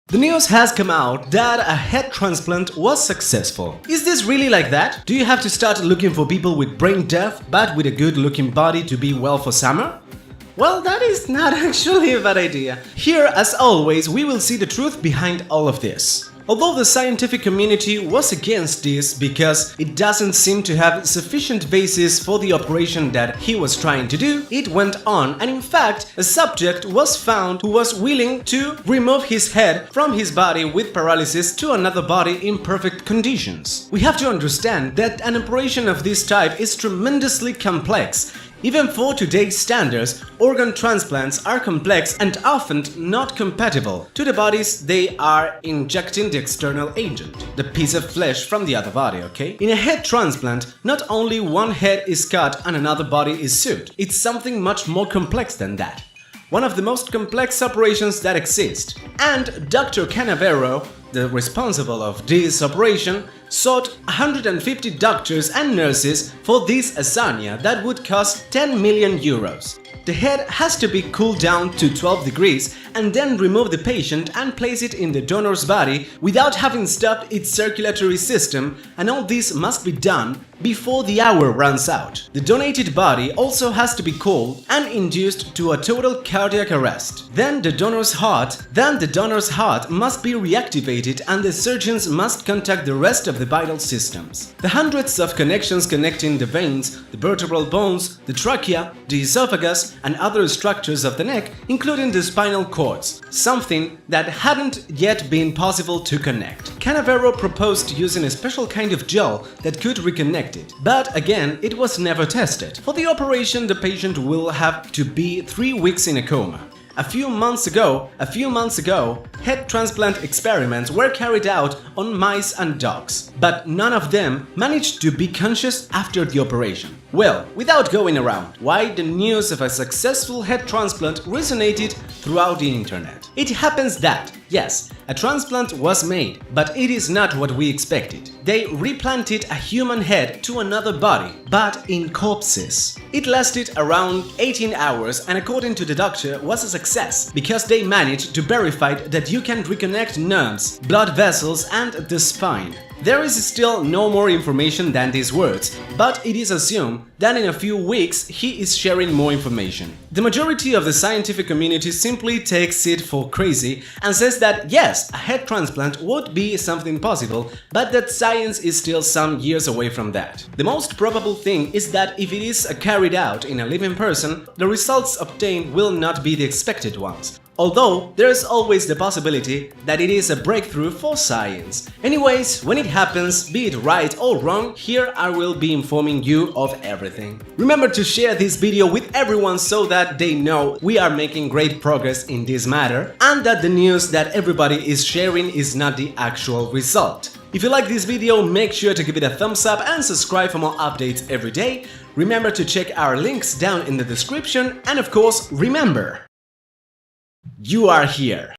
The news has come out that a head transplant was successful. Is this really like that? Do you have to start looking for people with brain death but with a good looking body to be well for summer? Well, that is not actually a bad idea. Here, as always, we will see the truth behind all of this. Although the scientific community was against this because it doesn't seem to have sufficient basis for the operation that he was trying to do, it went on, and in fact, a subject was found who was willing to remove his head from his body with paralysis to another body in perfect conditions. We have to understand that an operation of this type is tremendously complex. Even for today's standards, organ transplants are complex and often not compatible to the bodies they are injecting the external agent, the piece of flesh from the other body, okay? In a head transplant, not only one head is cut and another body is sewed, it's something much more complex than that. One of the most complex operations that exist. And Dr. Canavero, the responsible of this operation, sought 150 doctors and nurses for this hazaña that would cost 10 million euros. The head has to be cooled down to 12 degrees and then remove the patient and place it in the donor's body without having stopped its circulatory system, and all this must be done before the hour runs out. The donated body also has to be cooled and induced to a total cardiac arrest. Then the donor's heart must be reactivated and the surgeons must contact the rest of the vital systems. The hundreds of connections connecting the veins, the vertebral bones, the trachea, the esophagus, and other structures of the neck, including the spinal cords, something that hadn't yet been possible to connect. Canavero proposed using a special kind of gel that could reconnect it, but again, it was never tested. For the operation, the patient will have to be 3 weeks in a coma. A few months ago, head transplant experiments were carried out on mice and dogs, but none of them managed to be conscious after the operation. Well, without going around, why the news of a successful head transplant resonated throughout the internet. It happens that, yes, a transplant was made, but it is not what we expected. They replanted a human head to another body, but in corpses. It lasted around 18 hours and according to the doctor was a success, because they managed to verify that you can reconnect nerves, blood vessels and the spine. There is still no more information than these words, but it is assumed that in a few weeks he is sharing more information. The majority of the scientific community simply takes it for crazy and says that yes, a head transplant would be something possible, but that science is still some years away from that. The most probable thing is that if it is carried out in a living person, the results obtained will not be the expected ones. Although, there is always the possibility that it is a breakthrough for science. Anyways, when it happens, be it right or wrong, here I will be informing you of everything. Remember to share this video with everyone so that they know we are making great progress in this matter and that the news that everybody is sharing is not the actual result. If you like this video, make sure to give it a thumbs up and subscribe for more updates every day. Remember to check our links down in the description and of course, remember, you are here.